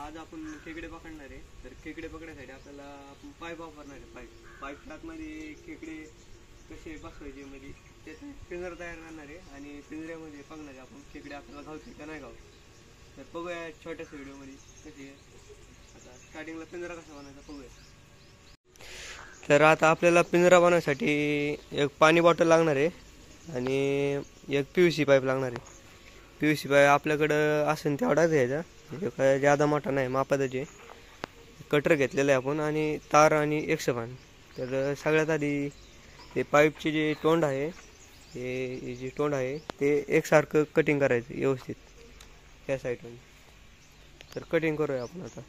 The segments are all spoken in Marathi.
आज आपण खेकडे पकडणार आहे. तर खेकडे पकडायसाठी आपल्याला आपण पाईप वापरणार आहे. पाईपच्या आतमध्ये खेकडे कसे बसवायचे म्हणजे त्याचा पिंजरा तयार करणार आहे आणि पिंजऱ्यामध्ये बघणार आहे आपण खेकडे आपल्याला घावते का नाही घावत. तर बघूया छोट्याशा व्हिडिओमध्ये कशी आहे. आता स्टार्टिंगला पिंजरा कसा बनवायचा बघूया. तर आता आपल्याला पिंजरा बनवण्यासाठी एक पाणी बॉटल लागणार आहे आणि एक PVC पाईप लागणार आहे. PVC पाईप आपल्याकडं असेल तेवढाच घ्यायचा, म्हणजे काय जादा मोठा नाही, मापाचे. कटर घेतलेलं आहे आपण आणि तार आणि एक समान. तर सगळ्यात आधी ते पाईपचे जे तोंड आहे, हे जे तोंड आहे ते एकसारखं कटिंग करायचं व्यवस्थित त्या साईडून. तर कटिंग करूया आपण आता.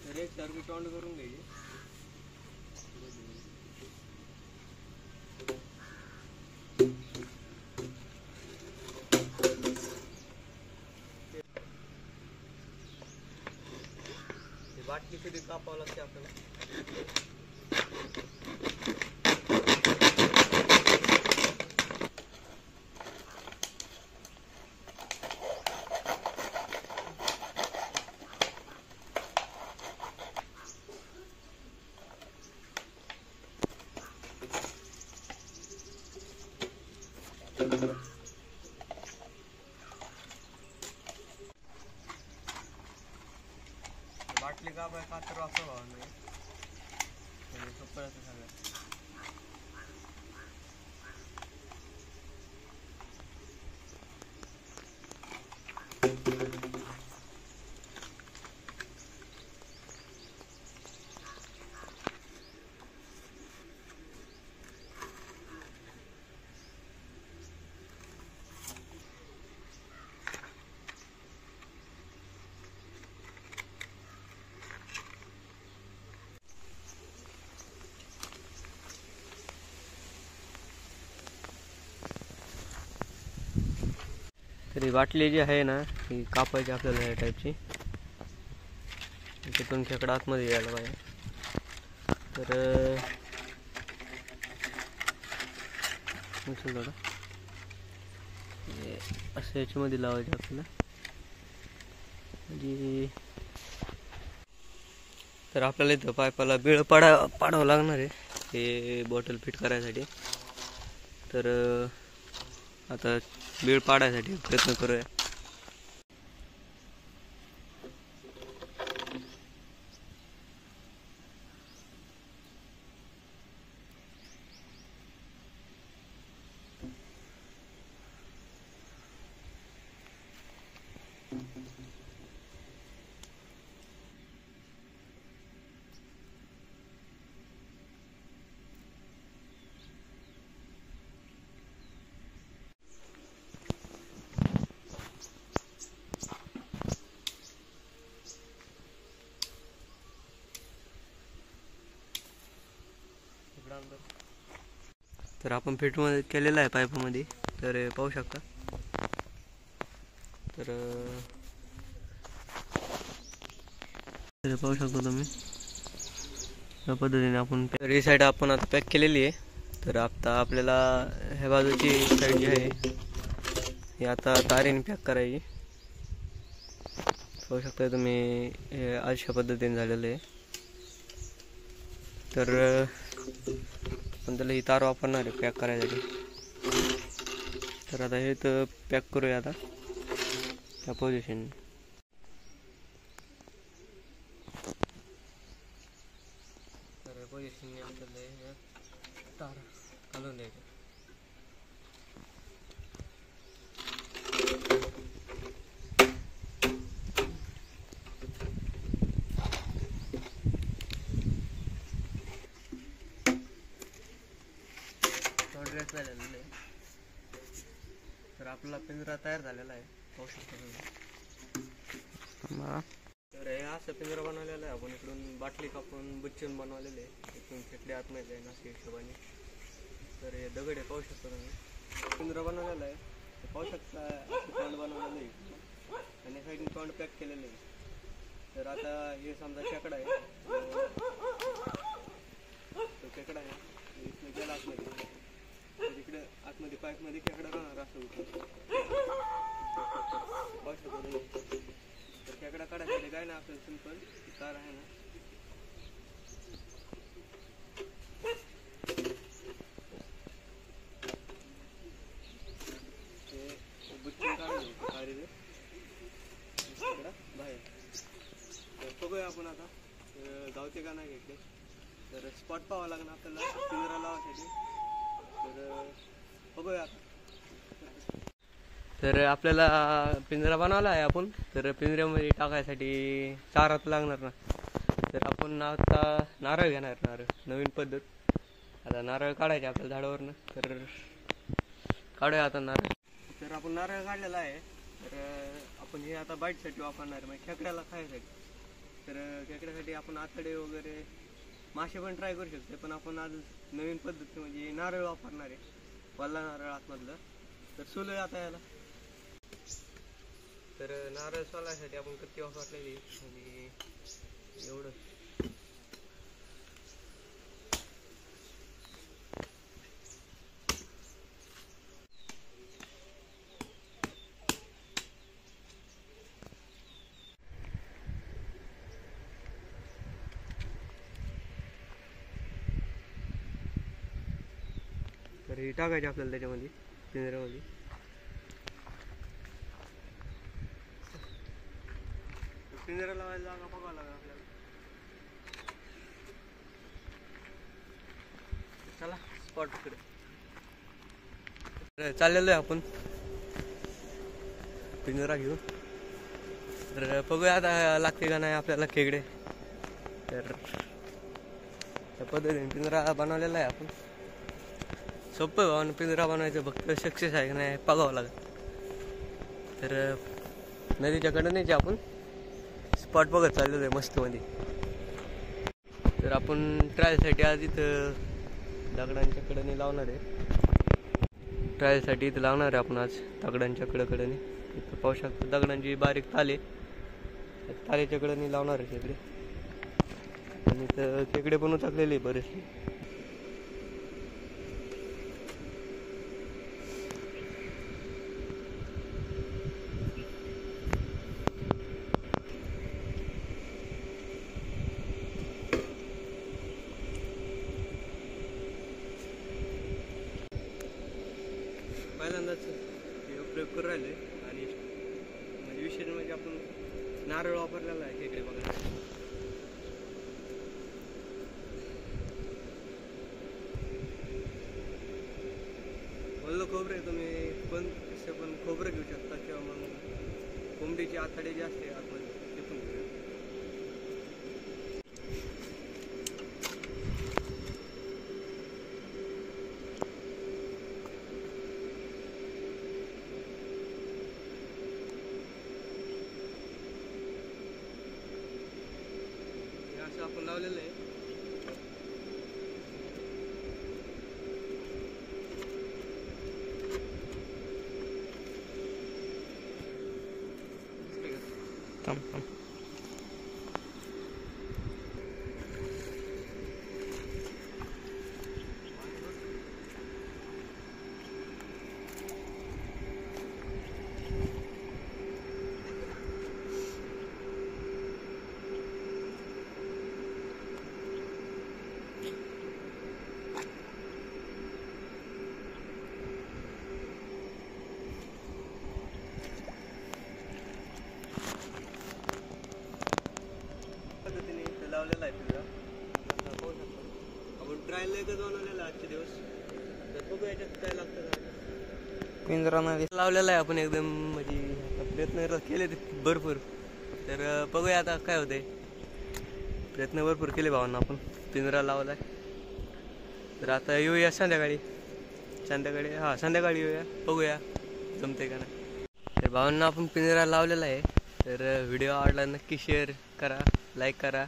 तर एकसारखी तोंड करून घ्यायची. बाटली कधी कापावं लागते आपल्याला. बाटली कापाय कातर वापरावं नाही म्हणजे सोपं असं सगळं. तरी बाटली जी आहे ना ती कापायची आपल्याला या टाईपची. तिथून खेकडा आतमध्ये यायला पाहिजे. तर असं याच्यामध्ये लावायचे आपल्याला म्हणजे. तर आपल्याला इथं पाईपाला बिळ पाडावं लागणार आहे हे बॉटल फिट करायसाठी. तर आता बिळ पाडायसाठी प्रयत्न करूया. तर आपण फिट मध्ये केलेला आहे पाईपमध्ये. तर पाहू शकता. तर पाहू शकता तुम्ही या पद्धतीने आपण ही साईड आपण आता पॅक केलेली आहे. तर आता आपल्याला ह्या बाजूची साईड जी आहे ही आता तारेने पॅक करायची. पाहू शकता तुम्ही हे अशा पद्धतीने झालेलं आहे. तर आपण त्याला ही तार वापरणार आहे पॅक करायसाठी. तर आता हे तर पॅक करूया आता त्या पोझिशन. तर पोझिशनने आपल्याला तार घालून द्यायचं. झालेलं आहे. तर आपला पिंजरा तयार झालेला आहे पाहू शकता तुम्ही. तर हे असं पिंजरा बनवलेला आहे आपण. इकडून बाटली कापून बुच्चून बनवलेले आहे. इकडून खेकडे आतमध्ये आहे ना अशा हिशोबाने. तर हे हे दगड आहे, पाहू शकता तुम्ही. पिंजरा बनवलेला आहे, पाहू शकता. तोंड बनवलेलं आहे आणि साईडने तोंड पॅक केलेलं आहे. तर आता हे समजा खेकडा आहे, तो खेकडा आहे इथनं गेला आतमध्ये, तर इकडे आतमध्ये पाईपमध्ये खेकडा राहणार असं होतं. पाहू शकता तुम्ही. तर खेकडा काढायसाठी काय ना आपल्याला सिंपल तार आहे ना, बाहेर. तर बघूया आपण आता गावते का नाही घेतले. तर स्पॉट पाहावं लागणार आपल्याला पिंजरा लावायसाठी. तर बघूया आता. तर आपल्याला पिंजरा बनवला आहे आपण. तर पिंजऱ्यामध्ये टाकायसाठी चारा तर लागणार ना. तर आपण आता नारळ घेणार, नारळ नवीन पद्धत. आता नारळ काढायचे आपल्याला झाडावरनं. तर काढूया आता नारळ. तर आपण नारळ काढलेला आहे. तर आपण हे आता बाईटसाठी वापरणार आहे, म्हणजे खेकड्याला खायसाठी. तर खेकड्यासाठी आपण आतडे वगैरे मासे पण ट्राय करू शकतो, पण आपण आज नवीन पद्धती म्हणजे नारळ वापरणार आहे, वल्ला नारळ आतमधलं. तर सोलूया आता याला. तर नारळ सोलायसाठी आपण कत्ती वापरलेली आणि एवढं. तर हे टाकायचे आपल्याला त्याच्यामध्ये पिंजऱ्यामध्ये. पिंजरा लावायला जागा बघावं लागेल आपल्याला. चला स्पॉट कडे चाललेलो आहे आपण पिंजरा घेऊन. तर बघूया आता लागते का नाही आपल्याला खेकडे. तर त्या पद्धतीने पिंजरा बनवलेला आहे आपण. सोपं भावानं पिंजरा बनवायचं, फक्त सक्सेस आहे का नाही बघावं लागेल. तर नदीच्या कडे आपण स्पॉट बघत चाललेलो आहे मस्त मध्ये. तर आपण ट्रायलसाठी आज इथं दगडांच्या कडेने लावणार आहे. ट्रायलसाठी इथं लावणार आहे आपण आज दगडांच्या कडेने. इथं पाहू शकतो दगडांची बारीक ताले, तालेच्या कडेने लावणार आहे खेकडे. आणि इथं खेकडे पण उचकलेले बरेचसे. पहिल्यांदाच प्रयोग करू राहिले. आणि म्हणजे विशेष म्हणजे आपण नारळ वापरलेला आहे खेकडे बघा. ओलं खोबरे तुम्ही पण खोबरं घेऊ शकता, किंवा मग कोंबडीची आतडे जे असते आतमध्ये ते पण घेऊ. असं आपण लावलेलं आहे. लावलेला आहे पिंजरा. पाहू शकतो आपण ट्रायल एकच बनवलेला आजचे दिवस. तर बघू याच्यात काय लागतं. पिंजरा लावलेला आहे आपण एकदम, म्हणजे प्रयत्न केले भरपूर. तर बघूया आता काय होते. प्रयत्न भरपूर केले भावांना आपण, पिंजरा लावलाय. तर आता येऊया संध्याकाळी संध्याकाळी येऊया, बघूया जमते का नाही. तर भावांना आपण पिंजरा लावलेला आहे. तर व्हिडिओ आवडला नक्की शेअर करा, लाईक करा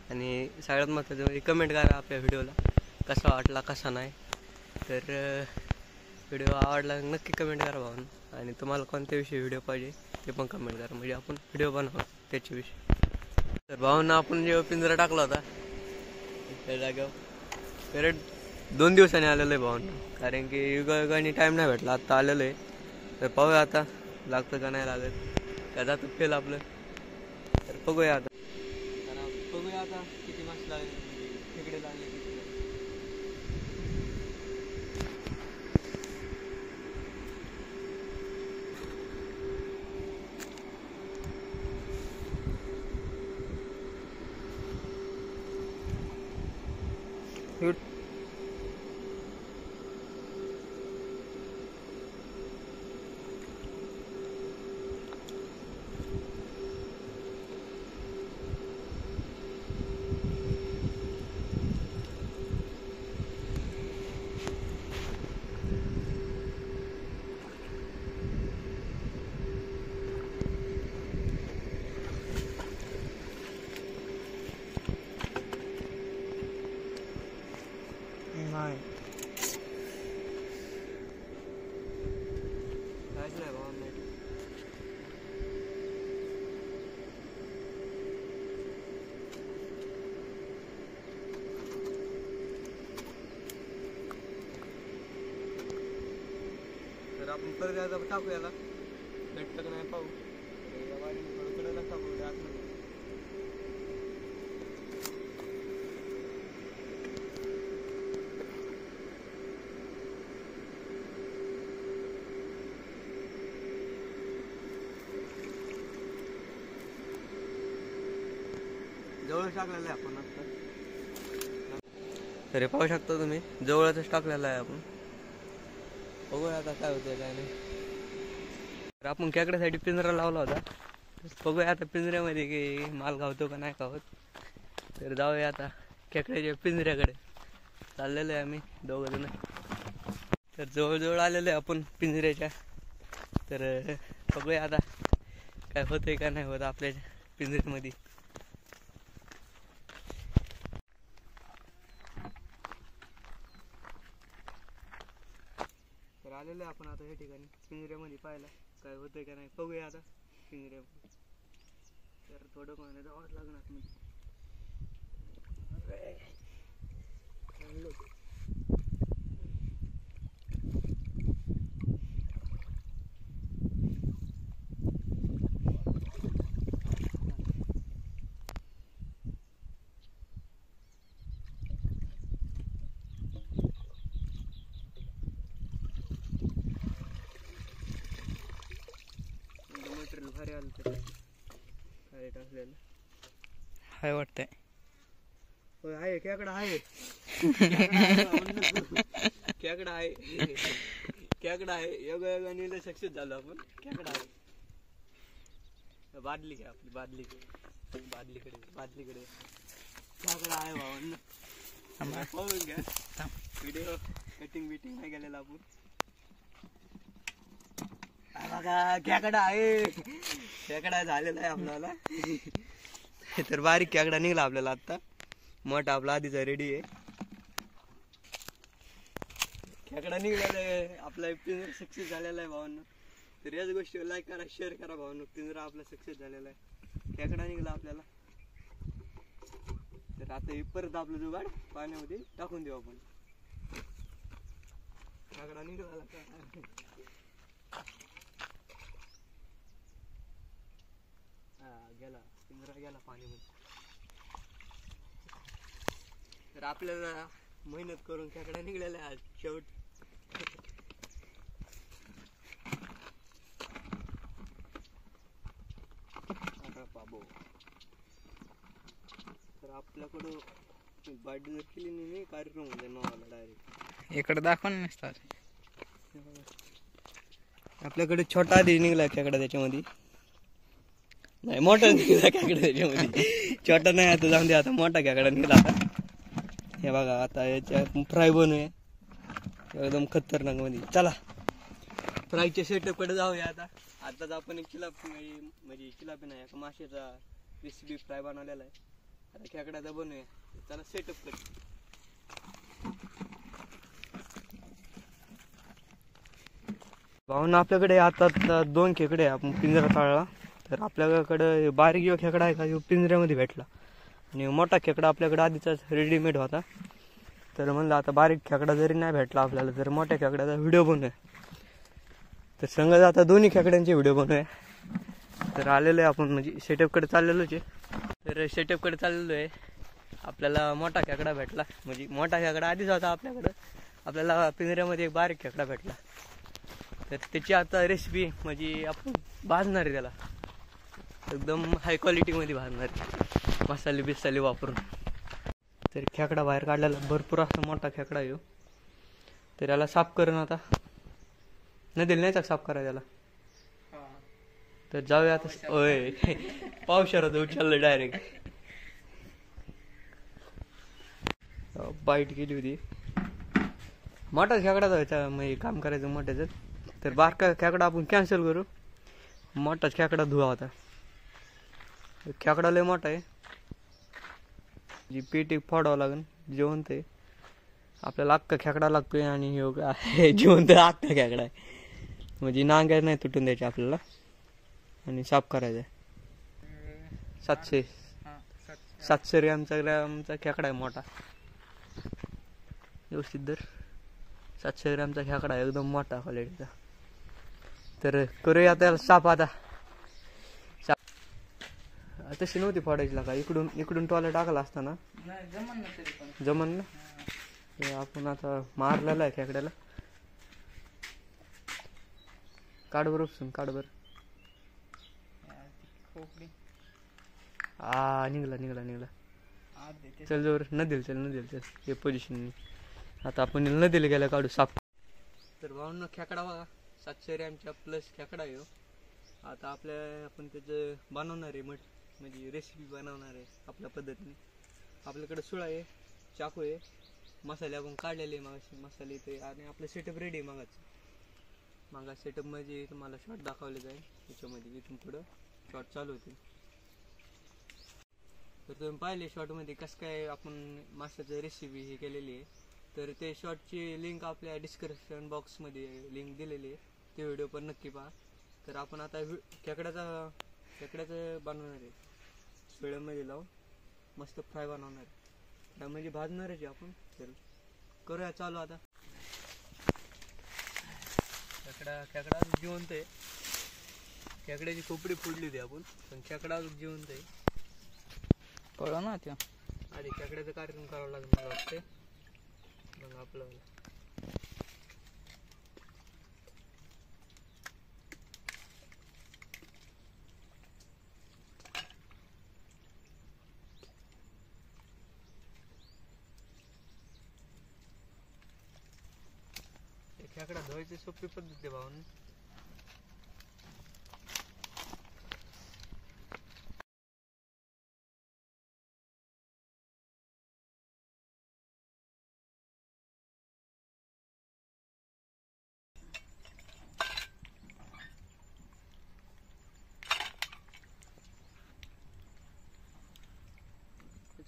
आणि सगळ्यात महत्त्वाचं म्हणजे कमेंट करा आपल्या व्हिडिओला कसा वाटला कसा नाही. तर व्हिडिओ आवडला नक्की कमेंट करा भावांनो, आणि तुम्हाला कोणत्या विषयी व्हिडिओ पाहिजे ते पण कमेंट करा, म्हणजे आपण व्हिडिओ बनवू त्याच्याविषयी. तर भावांनो, आपण जेव्हा पिंजरा टाकला होता त्या जागेवर परत 2 दिवसांनी आलेलं आहे भावांनो, कारण की युगायुगाने टाईम नाही भेटला, आत्ता आलेलं आहे. तर पाहूया आता लागतं का नाही लागत, का जातं फेल आपलं. तर बघूया आता किती मासे लागले, खेकडे लागले किती. नाही काहीच नाही भावा. तर आपण परत आता टाकू याला, भेटतं का नाही पाहू. या वाडीने थोडं कडेला टाकू आतमध्ये. जवळच टाकलेलं आहे आपण आता. तरी पाहू शकता तुम्ही, जवळच टाकलेला आहे आपण. बघूया आता काय होतंय काय नाही. तर आपण खेकड्यासाठी पिंजरा लावला होता, बघूया आता पिंजऱ्यामध्ये की माल गावतो का नाही गावत. तर जाऊया आता खेकड्याच्या पिंजऱ्याकडे. चाललेलो आहे आम्ही 2 जण. तर जवळजवळ आलेलो आहे आपण पिंजऱ्याच्या. तर बघूया आता काय होतंय का नाही होत आपल्या पिंजऱ्यामध्ये. तर आलेलो आहे आपण आता या ठिकाणी पिंजऱ्यामध्ये पाहायला काय होतंय का नाही. बघूया आता पिंजऱ्यामध्ये. तर थोडं पाहणं जावंच लागणार म्हणजे. मटेरियल भारी आलं तर काय टाकलेलं हाय वाटतंय. होय आहे, खेकडा आहे. खेकडा आहे, खेकडा आहे. योगायोगाने सक्सेस झालो आपण. खेकडा आहे. बादली घ्या आपली, बादलीकडे खेकडा आहे भावांना. पाहून घ्या व्हिडिओ कटिंग बिटिंग नाही गेलेला आपण. बघा खेकडा आहे, खेकडा झालेला आहे आपल्याला. तर बारीक खेकडा निघला आपल्याला आता. मोठा आपला आधीचा रेडी आहे. खेकडा निघालेला आहे आपला. पिंजरा सक्सेस झालेला आहे भावांनो. तर याच गोष्टीवर लाईक करा, शेअर करा भावांनो. पिंजरा आपला सक्सेस झालेला आहे, खेकडा निघाला आपल्याला. तर आता हे परत आपलं जुगाड पाण्यामध्ये टाकून देऊ आपण. खेकडा निघाला का गेला, पिंजरा गेला पाण्यामध्ये. तर आपल्याला मेहनत करून खेकडा निघलेला आहे शेवट. बाबो, तर आपल्याकडं बाडी जर केली नाही कार्यक्रम म्हणजे मावाला डायरेक्ट इकडे दाखवा ना नसतात. आपल्याकडे छोटा आधी निघला खेकडा त्याच्यामध्ये. नाही मोठा निघाला खेकडा त्याच्यामध्ये. छोटा नाही आता, जाऊन दे. आता मोठा खेकडा निघाला आता. हे बघा आता याच्या फ्राय बनवूया एकदम खतरनाक मध्ये. चला फ्रायच्या सेटअप कडे जाऊया आता. आताच आपण एक म्हणजे चिलापी नाही, एका माशाचा रेसिपी फ्राय बनवलेला आहे. आता खेकड्याचा बनवूया. चला सेटअप कडे. भाऊन आपल्याकडे आता 2 खेकडे आहे. आपण पिंजरा चाळला तर आपल्याकडे बारीक जो खेकडा आहे का जो पिंजऱ्यामध्ये भेटला आणि मोठा खेकडा आपल्याकडे आधीचाच रेडीमेड होता. तर म्हणलं आता बारीक खेकडा जरी नाही भेटला आपल्याला तर मोठ्या खेकड्याचा व्हिडिओ बनवूया. तर संगत आता दोन्ही खेकड्यांचे व्हिडिओ बनवूया. तर आलेलो आहे आपण म्हणजे सेटअपकडे चाललेलोच आहे. तर सेटअपकडे चाललेलो आहे. आपल्याला मोठा खेकडा भेटला म्हणजे मोठा खेकडा आधीच होता आपल्याकडं. आपल्याला पिंजऱ्यामध्ये एक बारीक खेकडा भेटला. तर त्याची आता रेसिपी म्हणजे आपण भाजणार आहे त्याला एकदम हाय क्वालिटीमध्ये भाजणार आहे मसाले बिसाले वापरून. तर खेकडा बाहेर काढलेला भरपूर असा मोठा खेकडा येऊ. तर याला साफ करून आता नदीला नाही साफ करा त्याला. तर जाऊया आता. ओय पावसाळ्यात उचललं डायरेक्ट बाईट केली होती. मोठाच खेकडा जायचा म्हणजे काम करायचं मोठ्याचं. तर बारका खेकडा आपण कॅन्सल करू. मोठाच खेकडा धुवा होता. खेकडा लय मोठा आहे. जी पेटी फोडावं लागेल. जिवंत आहे आपल्याला अख्खा खेकडा लागतोय आणि जिवंत अख्खा खेकडा आहे म्हणजे नांग्या नाही तुटून द्यायचे आपल्याला आणि साफ करायचं. 700 ग्रॅमचा खेकडा आहे मोठा व्यवस्थित दर. 700 ग्रॅमचा खेकडा आहे एकदम मोठा क्वालिटीचा. तर करूया त्याला साफ आता. तशी नव्हती फोडायची लागा. इकडून टॉयलेट टाकला असताना जमन ना. आपण आता मारलेला आहे खेकड्याला. काढबर उपसून काढबर. निघला चल जोर नदील चल हे पोझिशन. आता आपण नदीला गेला काढू साफ. तर भाऊन खेकडा बघा 700 ग्रॅमच्या प्लस खेकडा येऊ. आता आपण त्याचं बनवणार आहे म्हणजे रेसिपी बनवणार आहे आपल्या पद्धतीने. आपल्याकडे सुळा आहे, चाकू आहे, मसाले आपण काढलेले मागाशी मसाले ते आणि आपलं सेटअप रेडी आहे. मागा सेटअप मध्ये तुम्हाला शॉर्ट दाखवले जाईल. त्याच्यामध्ये इथून पुढं शॉर्ट चालू होतील. तर तुम्ही पाहिले शॉर्टमध्ये कसं काय आपण माशाची रेसिपी हे केलेली आहे. तर ते शॉर्टची लिंक आपल्या डिस्क्रिप्शन बॉक्समध्ये लिंक दिलेली आहे. ते व्हिडिओ पण नक्की पहा. तर आपण आता खेकड्याचं बनवणार आहे. सुळ्यामध्ये लावून मस्त फ्राय बनवणार आहे. म्हणजे भाजणारच आहे आपण. तर करूया चालू आता. खेकडा जिवंत आहे. खेकड्याची खोपडी फोडली होती आपण पण खेकडा जिवंत आहे. कळलं ना त्या आधी खेकड्याचा कार्यक्रम करावा लागेल मला वाटते. मग आपलं खेकडा धुवायची सोपी पद्धत आहे भाऊन.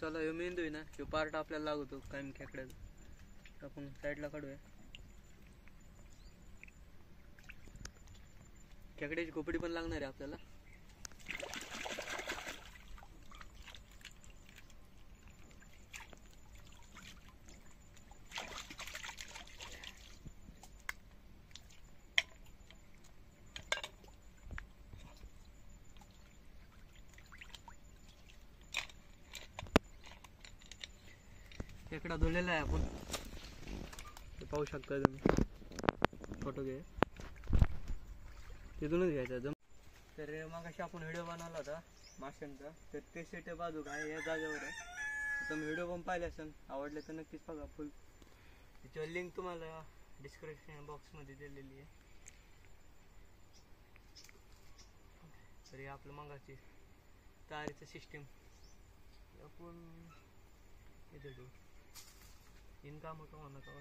चला ह्यो मेंदू आहे ना ह्यो पार्ट आपल्याला लागतो कायम खेकड्याचा. आपण साईडला काढूया. खेकड्याची खोपडी पण लागणार आहे आपल्याला. खेकडा धुलेला आहे आपण. ते पाहू शकता तुम्ही. फोटो घे तिथूनच घ्यायचा. तर मगाशी आपण व्हिडिओ बनवला होता माशांचा. तर ते सेटअप बाजू काय या जागेवर आहे. तुम्ही व्हिडिओ पण पाहिले असेल. आवडले तर नक्कीच बघा फुल. त्याच्यावर लिंक तुम्हाला डिस्क्रिप्शन बॉक्समध्ये दिलेली आहे. तर हे आपलं मगाची तारीचं सिस्टीम आपण इथे ठेवू. इनकाम होतो म्हणा का.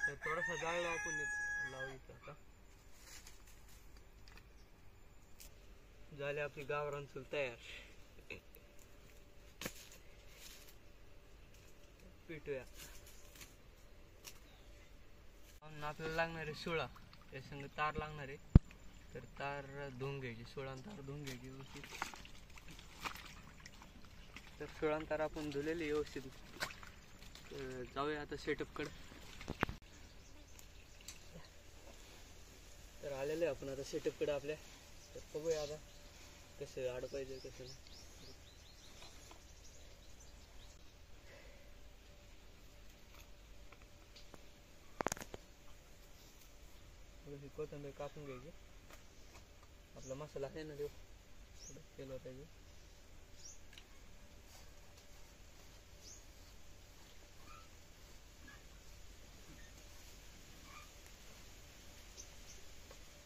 तर थोडासा जाळ आपण लावू इथं. आता झाले आपली गावरान चूल तयार. पेटूया. आपल्याला लागणार आहे सुळा, त्या संग तार लागणार आहे. तर तार धुवून घ्यायची, सुळा आणि तार धुवून घ्यायची व्यवस्थित. तर सुळा आणि तार आपण धुलेली व्यवस्थित. तर जाऊया आता सेटअपकडे. तर आलेलं आहे आपण आता सेटअपकडे आपल्या. तर बघूया आता कसं अडपायचं कसं नाही. ही कोथिंबीर कापून घ्यायची. आपला मसाला आहे ना, देऊ थोडं तेल वाटायचं.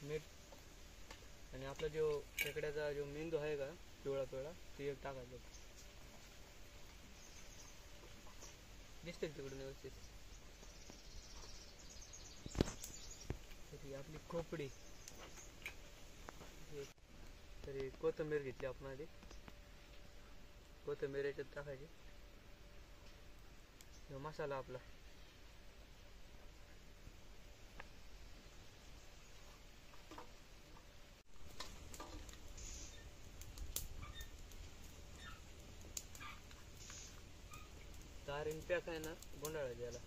मीठ आणि आपला जो खेकड्याचा जो मेंदू आहे का पिवळा पिवळा, ते एक टाकायचं. दिसते तिकडून व्यवस्थित. तरी आपली खोपडी, तरी कोथिंबीर घेतली आपण आधी. कोथिंबीर याच्यात टाकायची. मसाला आपला तारीन पॅक आहे ना, गुंडाळायचं याला.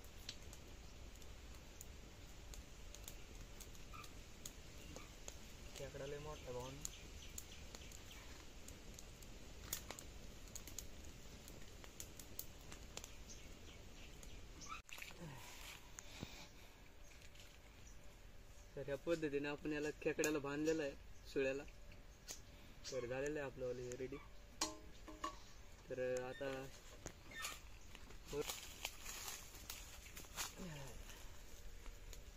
खेकडा लय मोठा भाऊन. तर ह्या पद्धतीने आपण याला खेकड्याला बांधलेलं आहे सुळ्याला. तर झालेलं आहे आपलं हे रेडी. तर आता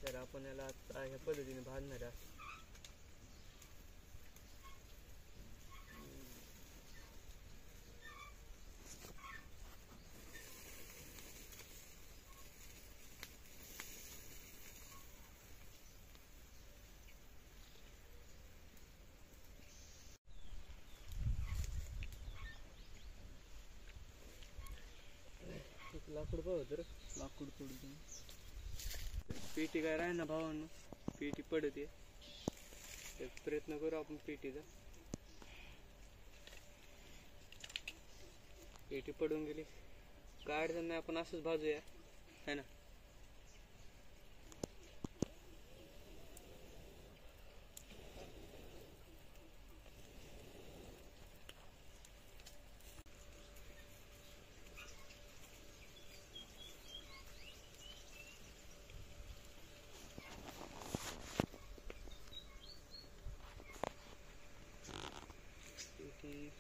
तर आपण याला आता ह्या पद्धतीने बांधणार आहे. लाकूड पाहू तर लाकूड तोडून पेटी काय राही ना भावांनो, पेटी पडते. तर प्रयत्न करू आपण पेटीचा. पेटी पडून गेली काय अडचण नाही, आपण असंच भाजूया है ना.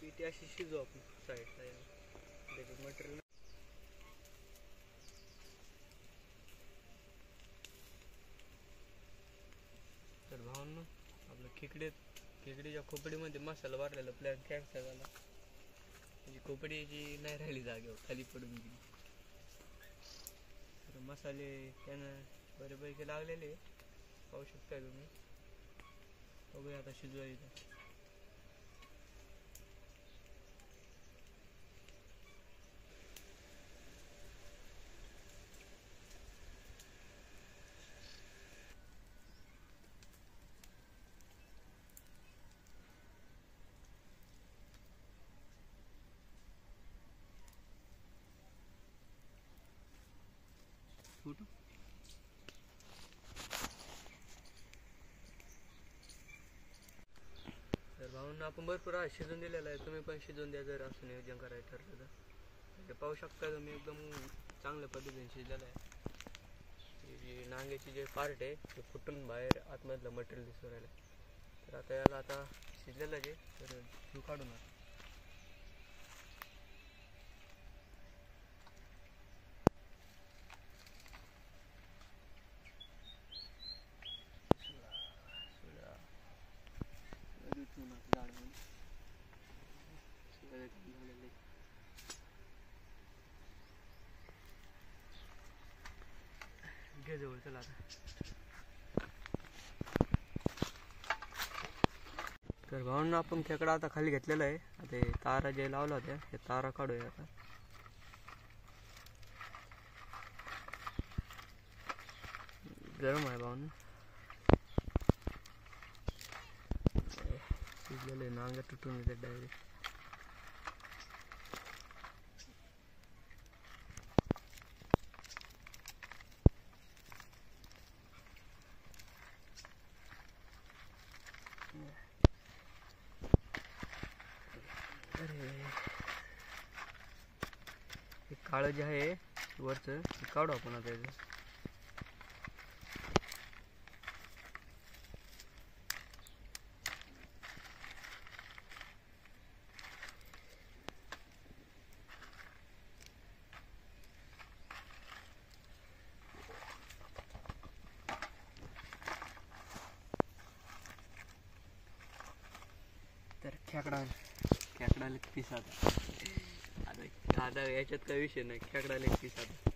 पेटी अशी शिजू आपण साईडला त्याच्यात मटेरियल. तर भावांनो आपलं खेकडीच्या खोपडीमध्ये मसाला भरलेला प्लॅन कॅन्सल झाला. म्हणजे खोपडीची नाही राहिली जागेवर, खाली पडून गेली. तर मसाले त्यानं बरेपैकी लागलेले पाहू शकता तुम्ही. बघूया आता शिजवायचं. फोटो तर भाऊंना आपण भरपूर शिजून दिलेला आहे. तुम्ही पण शिजून द्या जर असं नियोजन करायचं ठरलं तर. ते पाहू शकता तुम्ही एकदम चांगल्या पद्धतीने शिजलेलं आहे. जी नांग्याची जे पार्ट आहे ते फुटून बाहेर आतमधलं मटेरियल दिसून राहिलं. तर आता याला आता शिजलेलं आहे तर तू काढू ना. घे जवळ चला आता. तर भाऊंना आपण खेकडा आता खाली घेतलेला आहे. आता तारा जे लावला होत्या हे तारा काढूया आता. गरम आहे भाऊ शिजलेलं आहे नांगा तुटून येते डायरेक्ट. हे काळं जे आहे वरचं ते काढू आपण आता याचं. तर खेकडा लेग पीस आता याच्यात काही विषय नाही. खेकडा लेग पीस आता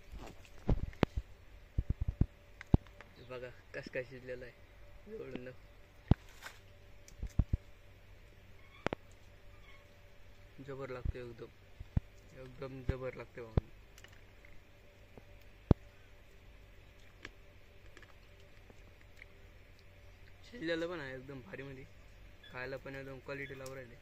बघा कस काय शिजलेला आहे एवढं जबर लागते एकदम जबर लागते भाऊ. शिजलेलं पण आहे एकदम भारी मध्ये खायला पण एकदम क्वालिटी लावून राहिले.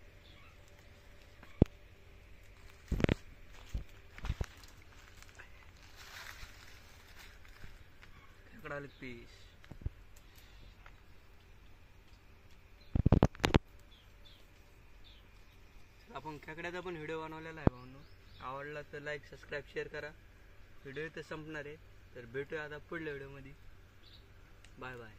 खेकडा लेग पीस आपण खेकड्याचा पण व्हिडिओ बनवलेला आहे भाऊंनो. आवडला तर लाईक सबस्क्राईब शेअर करा. व्हिडिओ इथं संपणार आहे तर भेटूया आता पुढल्या व्हिडिओमध्ये. Bye bye.